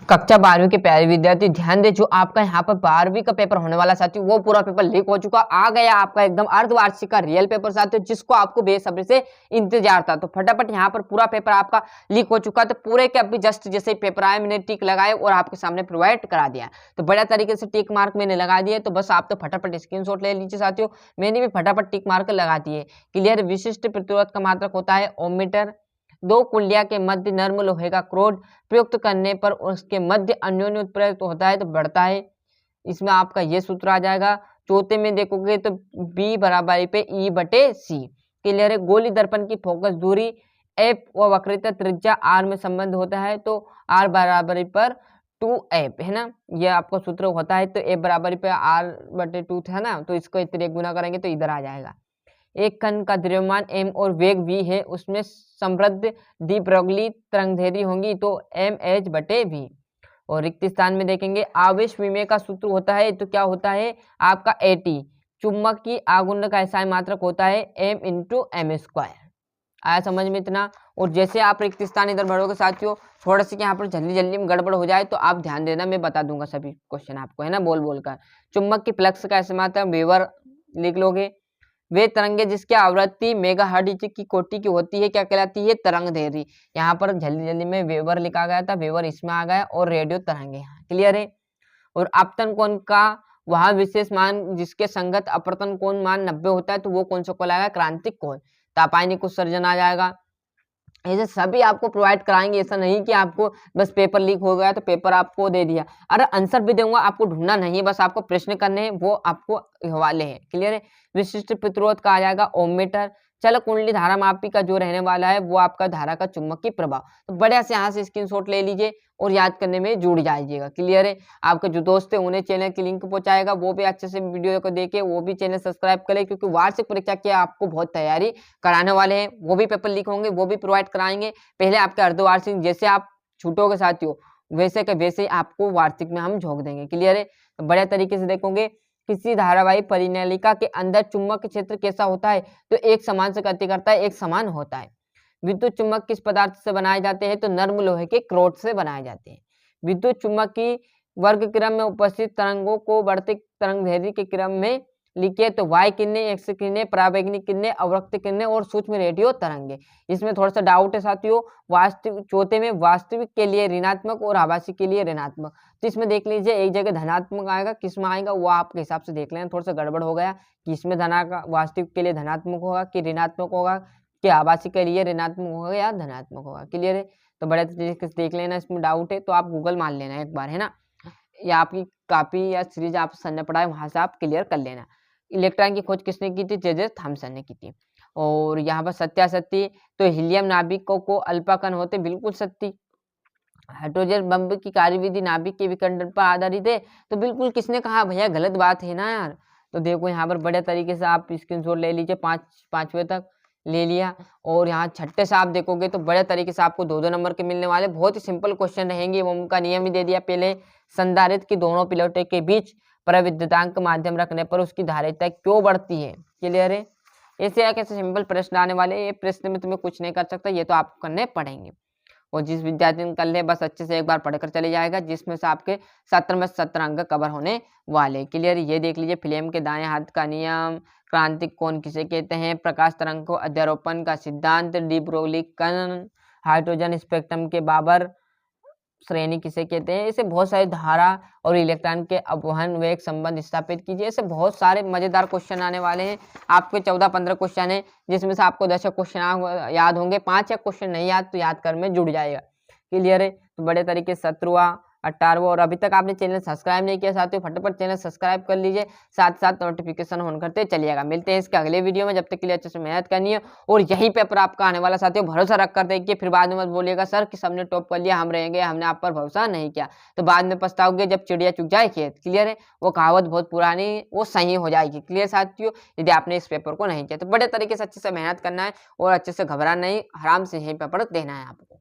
कक्षा 12वीं के प्यारे विद्यार्थी ध्यान दे, जो आपका यहाँ पर 12वीं का पेपर होने वाला साथियों, वो पूरा पेपर लीक हो चुका आ गया आपका एकदम अर्धवार्षिक का रियल पेपर साथियों, जिसको आपको बेसब्री से इंतजार था। तो फटाफट यहाँ पर पूरा पेपर आपका लीक हो चुका। तो पूरे के अभी जस्ट जैसे पेपर आए मैंने टिक लगाए और आपके सामने प्रोवाइड करा दिया। तो बढ़िया तरीके से टिक मार्क मैंने लगा दिए। तो बस आप तो फटाफट स्क्रीनशॉट ले लीजिए साथियों, मैंने भी फटाफट टिक मार्क लगा दिए। क्लियर। विशिष्ट प्रतिरोध का मात्रक होता है ओममीटर। दो कुंडिया के मध्य नर्म लोहे का क्रोड प्रयुक्त करने पर उसके मध्य अन्योन्य उत्प्रेरक होता है तो बढ़ता है। इसमें आपका ये सूत्र आ जाएगा। चौथे में देखोगे तो B बराबरी पे E बटे C। क्लियर है। गोली दर्पण की फोकस दूरी F व वक्रता त्रिज्या R में संबंध होता है तो R बराबरी पर 2F है ना, ये आपका सूत्र होता है। तो F बराबरी पे R बटे 2 था ना, तो इसको इतने गुना करेंगे तो इधर आ जाएगा। एक कण का द्रव्यमान m और वेग v है, उसमें समृद्ध डी ब्रोगली तरंगदैर्घ्य होंगी तो mh बटे v। और रिक्त स्थान में देखेंगे आवेश विनिमय का सूत्र होता है तो क्या होता है आपका at। चुंबक की आघूर्ण का एसआई मात्रक होता है m इंटू एम स्क्वायर। आया समझ में इतना। और जैसे आप रिक्त स्थान इधर बढ़ोगे साथियों, थोड़ा सा यहाँ पर जल्दी जल्दी में गड़बड़ हो जाए तो आप ध्यान देना, मैं बता दूंगा सभी क्वेश्चन आपको है ना बोल बोल कर। चुंबक की फ्लक्स का एसआई मात्रक वेबर लिख लोगे। वे तरंगे जिसकी आवृत्ति मेगाहर्ट्ज की कोटि की होती है क्या कहलाती है, तरंग दैर्घ्य। यहाँ पर जल्दी जल्दी में वेबर लिखा गया था, वेबर इसमें आ गया और रेडियो तरंगे यहाँ। क्लियर है। और आपतन कोण का वह विशेष मान जिसके संगत अपवर्तन कोण मान 90 होता है तो वो कौन सा कहलाएगा, क्रांतिक कोण। तापायनिक उत्सर्जन आ जाएगा। ऐसे सभी आपको प्रोवाइड कराएंगे, ऐसा नहीं कि आपको बस पेपर लीक हो गया तो पेपर आपको दे दिया। अरे आंसर भी दूंगा, आपको ढूंढना नहीं है, बस आपको प्रश्न करने हैं, वो आपको हवाले हैं। क्लियर है। विशिष्ट प्रतिरोध का आ जाएगा ओममीटर। चलो कुंडली धारा मापी का जो रहने वाला है वो आपका धारा का चुंबकीय प्रभाव। तो बढ़िया से यहाँ से स्क्रीनशॉट ले लीजिए और याद करने में जुड़ जाइएगा। क्लियर है। आपके जो दोस्त है उन्हें चैनल की लिंक पहुंचाएगा, वो भी अच्छे से वीडियो को देखे, वो भी चैनल सब्सक्राइब करें, क्योंकि वार्षिक परीक्षा की आपको बहुत तैयारी कराने वाले हैं। वो भी पेपर लीक होंगे, वो भी प्रोवाइड कराएंगे। पहले आपके अर्धवार्षिक जैसे आप छूटोगे साथियों, वैसे के वैसे आपको वार्षिक में हम झोंक देंगे। क्लियर है। तो बढ़िया तरीके से देखोगे किसी धारावाही परिनलिका के अंदर चुंबक क्षेत्र कैसा होता है, तो एक समान से गति करता है, एक समान होता है। विद्युत चुंबक किस पदार्थ से बनाए जाते हैं, तो नर्म लोहे के क्रोट से बनाए जाते हैं। विद्युत चुंबक की वर्ग क्रम में उपस्थित तरंगों को बढ़ते तरंगदैर्घ्य के क्रम में लिखिए तो वाई किरणें, एक्स किरणें, परावैंगनिक किरणें, अवरक्त किरणें और सूक्ष्म रेडियो तरंगे। इसमें थोड़ा सा डाउट है साथियों। वास्तविक चौथे में वास्तविक के लिए ऋणात्मक और आभासी के लिए ऋणात्मक। तो इसमें देख लीजिए एक जगह धनात्मक आएगा, किस में आएगा वो आपके हिसाब से देख लेना। थोड़ा सा गड़बड़ हो गया कि इसमें वास्तविक के लिए धनात्मक होगा कि ऋणात्मक होगा, कि आभासी के लिए ऋणात्मक होगा या धनात्मक होगा। क्लियर है। तो बड़े तरीके से देख लेना, इसमें डाउट है तो आप गूगल मान लेना एक बार है ना, या आपकी कॉपी या सीरीज आप सन्ने पढ़ाए वहां से आप क्लियर कर लेना। इलेक्ट्रॉन की खोज किसने की थी, जे थॉमसन ने की थी। और यहाँ पर सत्यासत्य, तो हीलियम नाभिकों को अल्फा कण होते, बिल्कुल सत्य। हाइड्रोजन बम की कार्यविधि नाभिक के विखंडन पर आधारित है, तो बिल्कुल किसने कहा भैया, गलत बात है ना यार। तो देखो यहाँ पर बड़े तरीके से आप स्क्रीनशॉट ले लीजिए, पांचवें तक ले लिया। और यहाँ छठे से आप देखोगे तो बड़े तरीके से आपको 2-2 नंबर के मिलने वाले, बहुत ही सिंपल क्वेश्चन रहेंगे। ओम का नियम ही दे दिया पहले। संधारित्र की दोनों प्लेटों के बीच प्रविद्युतांक माध्यम रखने पर उसकी धारिता क्यों बढ़ती है। क्लियर है। ऐसे कैसे सिंपल प्रश्न आने वाले, ये प्रश्न में तुम्हें कुछ नहीं कर सकता, ये तो आपको करने पड़ेंगे। और जिस विद्यार्थी ने कर ले बस अच्छे से एक बार पढ़कर चले जाएगा, जिसमें से आपके 17 में 17 अंक कवर होने वाले। क्लियर। ये देख लीजिए फिल्म के दाएं हाथ का नियम, क्रांतिक कोण किसे कहते हैं, प्रकाश तरंग को अध्यारोपण का सिद्धांत, डी ब्रोगली कण, हाइड्रोजन स्पेक्ट्रम के बाबर श्रेणी किसे कहते हैं। ऐसे बहुत सारी धारा और इलेक्ट्रॉन के अपवहन वेग संबंध स्थापित कीजिए। ऐसे बहुत सारे मजेदार क्वेश्चन आने वाले हैं। आपके 14-15 क्वेश्चन है, जिसमें से आपको 10 क्वेश्चन याद होंगे, 5 या क्वेश्चन नहीं याद तो याद कर में जुड़ जाएगा। क्लियर है। तो बड़े तरीके से 17वां 18वां, और अभी तक आपने चैनल सब्सक्राइब नहीं किया साथियों, फटाफट चैनल सब्सक्राइब कर लीजिए, साथ साथ नोटिफिकेशन ऑन करते चलिएगा। मिलते हैं इसके अगले वीडियो में, जब तक के लिए अच्छे से मेहनत करनी है। और यही पेपर आपका आने वाला साथियों, भरोसा रख कर देखिए, फिर बाद में मत बोलिएगा सर कि सबने टॉप कर लिया, हम रहेंगे, हमने आप पर भरोसा नहीं किया, तो बाद में पछताओगे जब चिड़िया चुग जाए खेत। क्लियर है। वो कहावत बहुत पुरानी, वो सही हो जाएगी। क्लियर साथियों, यदि आपने इस पेपर को नहीं किया तो बड़े तरीके से अच्छे से मेहनत करना है और अच्छे से घबराना नहीं, आराम से यही पेपर देना है आपको।